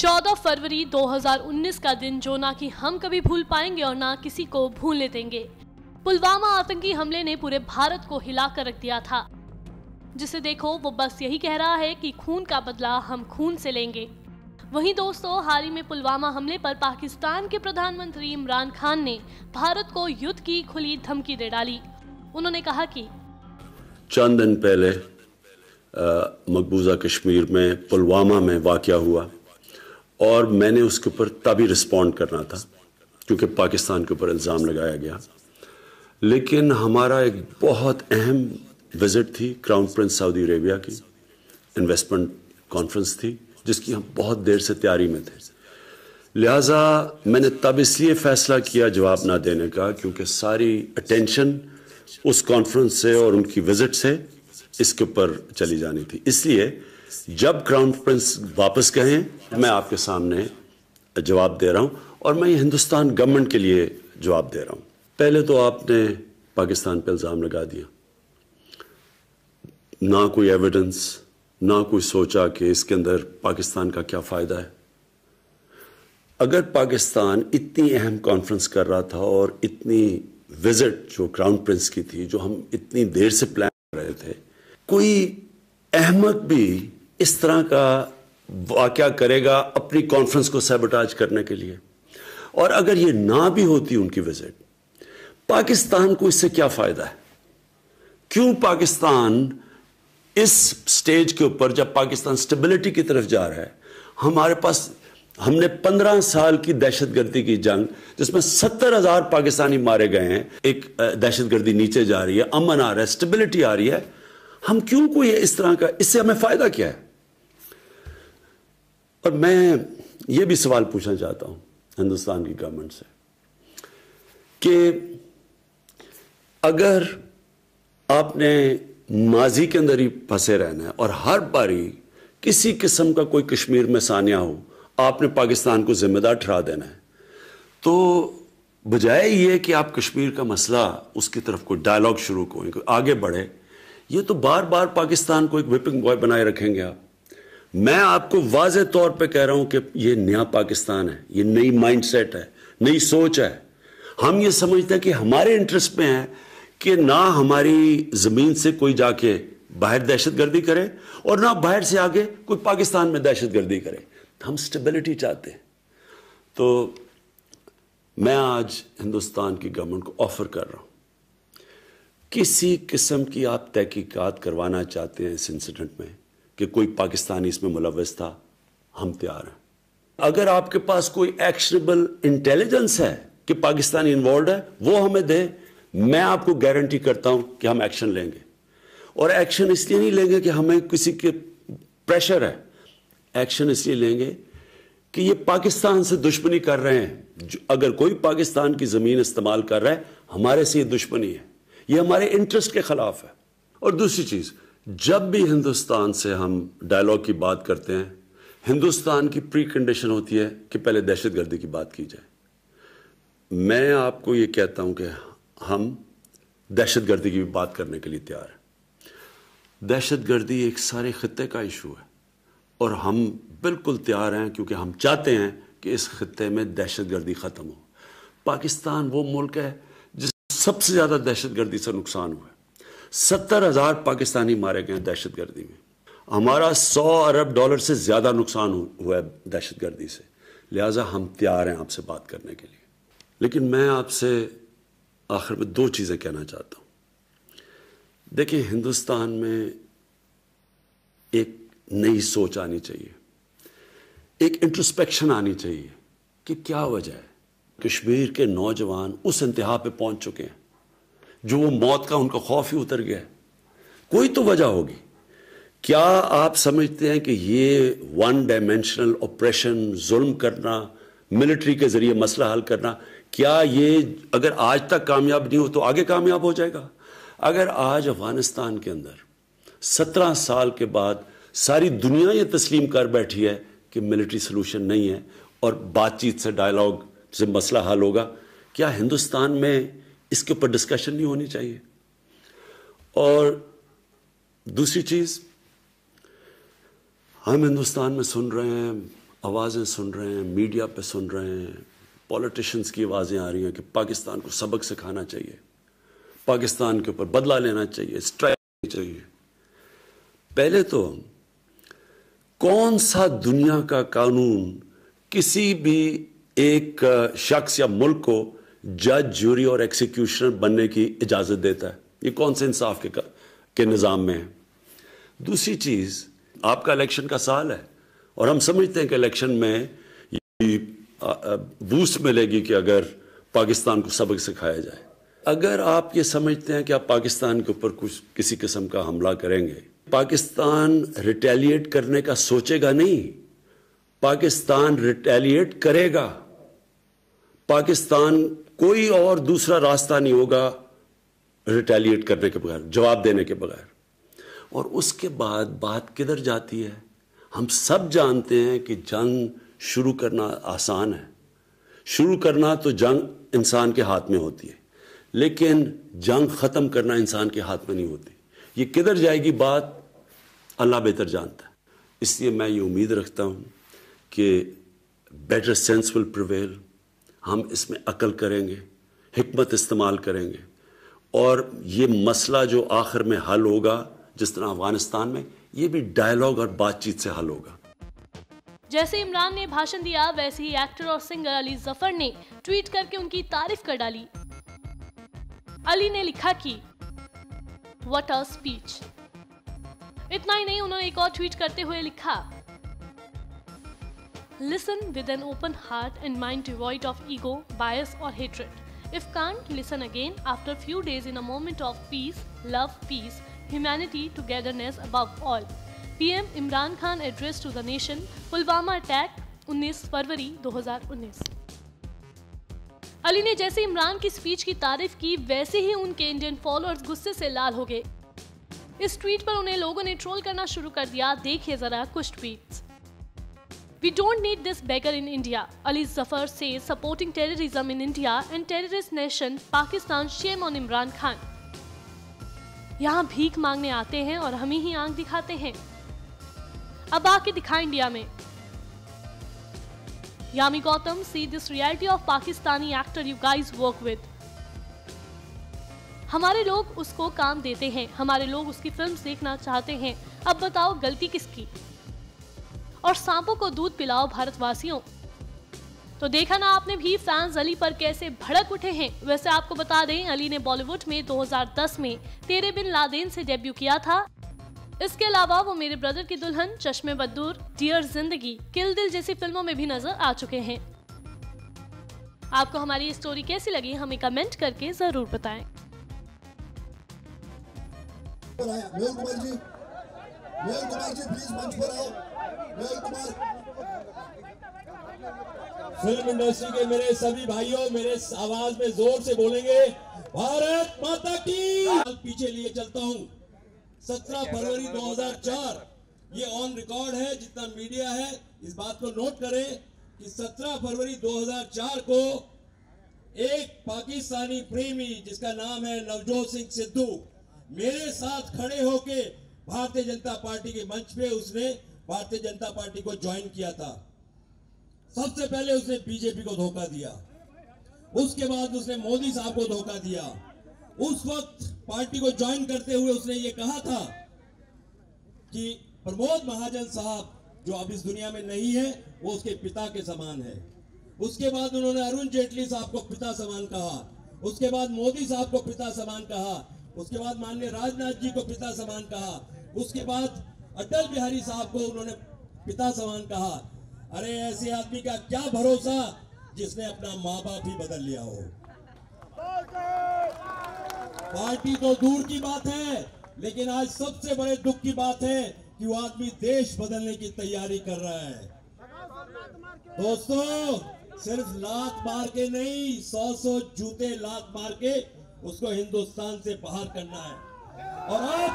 14 फरवरी 2019 का दिन जो ना कि हम कभी भूल पाएंगे और ना किसी को भूलने देंगे। पुलवामा आतंकी हमले ने पूरे भारत को हिला कर रख दिया था। जिसे देखो वो बस यही कह रहा है कि खून का बदला हम खून से लेंगे। वहीं दोस्तों, हाल ही में पुलवामा हमले पर पाकिस्तान के प्रधानमंत्री इमरान खान ने भारत को युद्ध की खुली धमकी दे डाली। उन्होंने कहा कि चंद दिन पहले मकबूजा कश्मीर में पुलवामा में वाक़या हुआ और मैंने उसके ऊपर तभी रिस्पॉन्ड करना था क्योंकि पाकिस्तान के ऊपर इल्ज़ाम लगाया गया। लेकिन हमारा एक बहुत अहम विज़िट थी क्राउन प्रिंस सऊदी अरेबिया की, इन्वेस्टमेंट कॉन्फ्रेंस थी जिसकी हम बहुत देर से तैयारी में थे। लिहाजा मैंने तब इसलिए फ़ैसला किया जवाब ना देने का क्योंकि सारी अटेंशन उस कॉन्फ्रेंस से और उनकी विज़िट से इसके ऊपर चली जानी थी। इसलिए जब क्राउन प्रिंस वापस गए मैं आपके सामने जवाब दे रहा हूं और मैं हिंदुस्तान गवर्नमेंट के लिए जवाब दे रहा हूं। पहले तो आपने पाकिस्तान पर इल्ज़ाम लगा दिया, ना कोई एविडेंस, ना कोई सोचा कि इसके अंदर पाकिस्तान का क्या फ़ायदा है। अगर पाकिस्तान इतनी अहम कॉन्फ्रेंस कर रहा था और इतनी विज़िट जो क्राउन प्रिंस की थी जो हम इतनी देर से प्लान कर रहे थे, कोई अहमक भी इस तरह का वाक़या करेगा अपनी कॉन्फ्रेंस को सैबोटाज करने के लिए। और अगर ये ना भी होती उनकी विज़िट, पाकिस्तान को इससे क्या फ़ायदा है? क्यों पाकिस्तान इस स्टेज के ऊपर, जब पाकिस्तान स्टेबिलिटी की तरफ जा रहा है, हमारे पास हमने 15 साल की दहशतगर्दी की जंग जिसमें 70,000 पाकिस्तानी मारे गए हैं, एक दहशतगर्दी नीचे जा रही है, अमन आ रहा है, स्टेबिलिटी आ रही है, हम क्यों कोई इस तरह का, इससे हमें फायदा क्या है? और मैं ये भी सवाल पूछना चाहता हूं हिंदुस्तान की गवर्नमेंट से कि अगर आपने माजी के अंदर ही फंसे रहना है और हर बारी किसी किस्म का कोई कश्मीर में सानिया हो आपने पाकिस्तान को जिम्मेदार ठहरा देना है, तो बजाय ये कि आप कश्मीर का मसला उसकी तरफ कोई डायलॉग शुरू करें, कोई आगे बढ़े, ये तो बार बार पाकिस्तान को एक विपिंग बॉय बनाए रखेंगे आप। मैं आपको वाज़े तौर पे कह रहा हूं कि ये नया पाकिस्तान है, ये नई माइंडसेट है, नई सोच है। हम ये समझते हैं कि हमारे इंटरेस्ट में है कि ना हमारी ज़मीन से कोई जाके बाहर दहशतगर्दी करे और ना बाहर से आगे कोई पाकिस्तान में दहशतगर्दी करे। हम स्टेबिलिटी चाहते हैं। तो मैं आज हिंदुस्तान की गवर्नमेंट को ऑफर कर रहा हूं, किसी किस्म की आप तहकीकात करवाना चाहते हैं इस इंसिडेंट में कि कोई पाकिस्तानी इसमें मुलव्वस था, हम तैयार हैं। अगर आपके पास कोई एक्शनेबल इंटेलिजेंस है कि पाकिस्तानी इन्वॉल्व है, वो हमें दे, मैं आपको गारंटी करता हूं कि हम एक्शन लेंगे। और एक्शन इसलिए नहीं लेंगे कि हमें किसी के प्रेशर है, एक्शन इसलिए लेंगे कि ये पाकिस्तान से दुश्मनी कर रहे हैं। अगर कोई पाकिस्तान की ज़मीन इस्तेमाल कर रहा है, हमारे से ये दुश्मनी है, ये हमारे इंटरेस्ट के खिलाफ है। और दूसरी चीज़, जब भी हिंदुस्तान से हम डायलॉग की बात करते हैं, हिंदुस्तान की प्री कंडीशन होती है कि पहले दहशतगर्दी की बात की जाए। मैं आपको ये कहता हूं कि हम दहशतगर्दी की भी बात करने के लिए तैयार हैं। दहशतगर्दी एक सारे खित्ते का इशू है और हम बिल्कुल तैयार हैं क्योंकि हम चाहते हैं कि इस खित्ते में दहशतगर्दी ख़त्म हो। पाकिस्तान वो मुल्क है जिस सबसे ज़्यादा दहशतगर्दी से नुकसान हुआ है। 70,000 पाकिस्तानी मारे गए दहशतगर्दी में। हमारा $100 अरब से ज़्यादा नुकसान हुआ है दहशतगर्दी से। लिहाजा हम तैयार हैं आपसे बात करने के लिए। लेकिन मैं आपसे आखिर में 2 चीज़ें कहना चाहता हूँ। देखिए, हिंदुस्तान में एक नई सोच आनी चाहिए, एक इंट्रोस्पेक्शन आनी चाहिए कि क्या वजह है कश्मीर के नौजवान उस इंतहा पे पहुंच चुके हैं जो वो मौत का उनका खौफ ही उतर गया है। कोई तो वजह होगी। क्या आप समझते हैं कि ये वन डायमेंशनल ऑपरेशन, जुल्म करना, मिलिट्री के जरिए मसला हल करना, क्या ये अगर आज तक कामयाब नहीं हो तो आगे कामयाब हो जाएगा? अगर आज अफगानिस्तान के अंदर 17 साल के बाद सारी दुनिया ये तस्लीम कर बैठी है कि मिलिट्री सोल्यूशन नहीं है और बातचीत से, डायलॉग से मसला हल होगा, क्या हिंदुस्तान में इसके ऊपर डिस्कशन नहीं होनी चाहिए? और दूसरी चीज, हम हिंदुस्तान में सुन रहे हैं आवाज़ें सुन रहे हैं, मीडिया पे सुन रहे हैं, पॉलिटिशियंस की आवाज़ें आ रही हैं कि पाकिस्तान को सबक सिखाना चाहिए, पाकिस्तान के ऊपर बदला लेना चाहिए, स्ट्राइक चाहिए। पहले तो कौन सा दुनिया का कानून किसी भी एक शख्स या मुल्क को जज, जूरी और एक्सिक्यूशनर बनने की इजाज़त देता है? ये कौन से इंसाफ के निज़ाम में है? दूसरी चीज़, आपका इलेक्शन का साल है और हम समझते हैं कि इलेक्शन में बूस्ट मिलेगी कि अगर पाकिस्तान को सबक सिखाया जाए। अगर आप ये समझते हैं कि आप पाकिस्तान के ऊपर कुछ किसी किस्म का हमला करेंगे, पाकिस्तान रिटेलिएट करने का सोचेगा नहीं, पाकिस्तान रिटेलिएट करेगा। पाकिस्तान कोई और दूसरा रास्ता नहीं होगा रिटेलिएट करने के बगैर, जवाब देने के बगैर। और उसके बाद बात किधर जाती है? हम सब जानते हैं कि जंग शुरू करना आसान है, शुरू करना तो जंग इंसान के हाथ में होती है, लेकिन जंग ख़त्म करना इंसान के हाथ में नहीं होती। ये किधर जाएगी बात अल्लाह बेहतर जानता है। इसलिए मैं ये उम्मीद रखता हूँ कि बेटर सेंस विल प्रिवेल, हम इसमें अकल करेंगे, हिकमत इस्तेमाल करेंगे और ये मसला जो आखिर में हल होगा, जिस तरह अफगानिस्तान में, ये भी डायलॉग और बातचीत से हल होगा। जैसे इमरान ने भाषण दिया, वैसे ही एक्टर और सिंगर अली जफर ने ट्वीट करके उनकी तारीफ कर डाली। अली ने लिखा कि व्हाट अ स्पीच। इतना ही नहीं, उन्होंने एक और ट्वीट करते हुए लिखा, listen with an open heart and mind devoid of ego, bias और hatred. If can't listen again after few days in a moment of peace, love, peace, humanity, togetherness above all. PM Imran Khan address to the nation, Pulwama attack 19 फरवरी 2019। अली ने जैसे इमरान की speech की तारीफ की, वैसे ही उनके इंडियन फॉलोअर्स गुस्से से लाल हो गए। इस ट्वीट पर उन्हें लोगों ने ट्रोल करना शुरू कर दिया। देखिए जरा कुछ tweets. We don't need this beggar in India. Ali Zafar says supporting terrorism in India and terrorist nation Pakistan, shame on Imran Khan. यहाँ भीख मांगने आते हैं और हम ही आंख दिखाते हैं। अब आके दिखा इंडिया में। Yami Gautam, see this reality of Pakistani actor you guys work with. हमारे लोग उसको काम देते हैं, हमारे लोग उसकी फिल्म देखना चाहते हैं। अब बताओ गलती किसकी? और सांपों को दूध पिलाओ भारतवासियों। तो देखा ना आपने भी फैंस अली पर कैसे भड़क उठे हैं। वैसे आपको बता दें, अली ने बॉलीवुड में 2010 में तेरे बिन लादेन से डेब्यू किया था। इसके अलावा वो मेरे ब्रदर की दुल्हन, चश्मे बद्दूर, डियर जिंदगी, किल दिल जैसी फिल्मों में भी नजर आ चुके हैं। आपको हमारी ये स्टोरी कैसी लगी, हमें कमेंट करके जरूर बताएं। फिल्म इंडस्ट्री के मेरे सभी भाइयों, मेरे आवाज में जोर से बोलेंगे, भारत माता की। पीछे लिए चलता हूं, 17 फरवरी 2004, ये ऑन रिकॉर्ड है, जितना मीडिया है इस बात को नोट करें कि 17 फरवरी 2004 को एक पाकिस्तानी प्रेमी जिसका नाम है नवजोत सिंह सिद्धू, मेरे साथ खड़े होके भारतीय जनता पार्टी के मंच पे उसने भारतीय जनता पार्टी को ज्वाइन किया था। सबसे पहले उसने बीजेपी को धोखा दिया, उसके बाद उसने मोदी साहब को धोखा दिया। उस वक्त पार्टी को ज्वाइन करते हुए उसने ये कहा था कि प्रमोद महाजन साहब जो अब इस दुनिया में नहीं है, वो उसके पिता के समान है। उसके बाद उन्होंने अरुण जेटली साहब को पिता समान कहा, उसके बाद मोदी साहब को पिता समान कहा, उसके बाद माननीय राजनाथ जी को पिता समान कहा, उसके बाद अटल बिहारी साहब को उन्होंने पिता समान कहा। अरे ऐसे आदमी का क्या भरोसा जिसने अपना माँ बाप ही बदल लिया हो। पार्टी तो दूर की बात है, लेकिन आज सबसे बड़े दुख की बात है कि वो आदमी देश बदलने की तैयारी कर रहा है। दोस्तों, सिर्फ लात मार के नहीं, 100 जूते लात मार के उसको हिंदुस्तान से बाहर करना है। और आज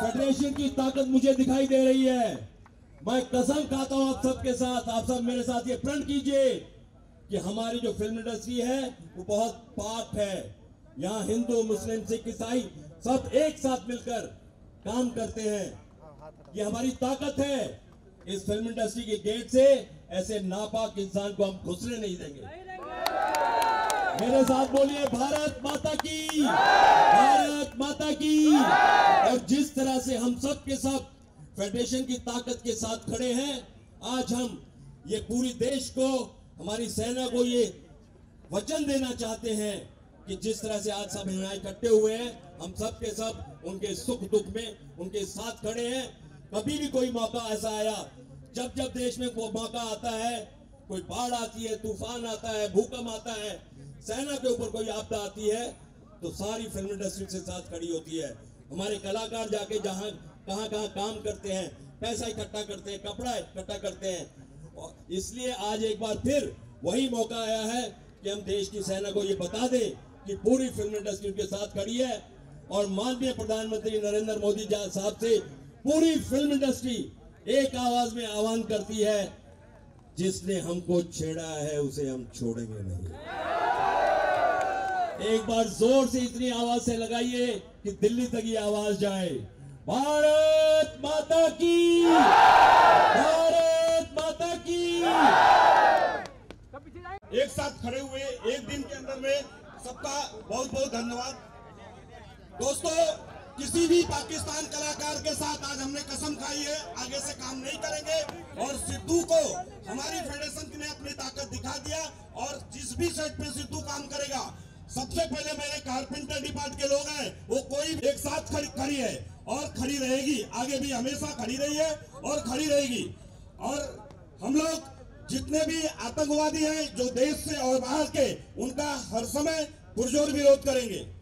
फेडरेशन की ताकत मुझे दिखाई दे रही है। मैं कसम खाता हूं आप सबके साथ, आप सब मेरे साथ ये प्रण कीजिए कि हमारी जो फिल्म इंडस्ट्री है वो बहुत पाक है। यहाँ हिंदू, मुस्लिम, सिख, ईसाई सब एक साथ मिलकर काम करते हैं। ये हमारी ताकत है। इस फिल्म इंडस्ट्री के गेट से ऐसे नापाक इंसान को हम घुसने नहीं देंगे। मेरे साथ बोलिए भारत माता की, भारत माता की। और जिस तरह से हम सब के सब फेडरेशन की ताकत के साथ खड़े हैं, आज हम ये पूरी देश को, हमारी सेना को ये वचन देना चाहते हैं कि जिस तरह से आज सब यहाँ इकट्ठे हुए हैं, हम सब के सब उनके सुख दुख में उनके साथ खड़े हैं। कभी भी कोई मौका ऐसा आया, जब जब देश में कोई मौका आता है, कोई बाढ़ आती है, तूफान आता है, भूकंप आता है, सेना के ऊपर कोई आपदा आती है, तो सारी फिल्म इंडस्ट्री से साथ खड़ी होती है। हमारे कलाकार जाके जहां कहां काम करते हैं, पैसा इकट्ठा करते हैं, कपड़ा इकट्ठा करते हैं। और इसलिए आज एक बार फिर वही मौका आया है कि हम देश की सेना को ये बता दें कि पूरी फिल्म इंडस्ट्री उनके साथ खड़ी है। और माननीय प्रधानमंत्री नरेंद्र मोदी साहब से पूरी फिल्म इंडस्ट्री एक आवाज में आह्वान करती है, जिसने हमको छेड़ा है उसे हम छोड़ेंगे नहीं। एक बार जोर से इतनी आवाज से लगाइए कि दिल्ली तक ये आवाज जाए, भारत माता की, भारत माता की। एक साथ खड़े हुए एक दिन के अंदर में सबका बहुत बहुत धन्यवाद। दोस्तों, किसी भी पाकिस्तान कलाकार के साथ आज हमने कसम खाई है, आगे से काम नहीं करेंगे। और सिद्धू को हमारी फेडरेशन ने अपनी ताकत दिखा दिया, और जिस भी साइड पे सिद्धू काम करेगा, सबसे पहले मेरे कारपेंटर डिपार्ट के लोग हैं, वो कोई एक साथ खड़ी है और खड़ी रहेगी, आगे भी हमेशा खड़ी रही है और खड़ी रहेगी। और हम लोग जितने भी आतंकवादी हैं जो देश से और बाहर के, उनका हर समय पुरजोर विरोध करेंगे।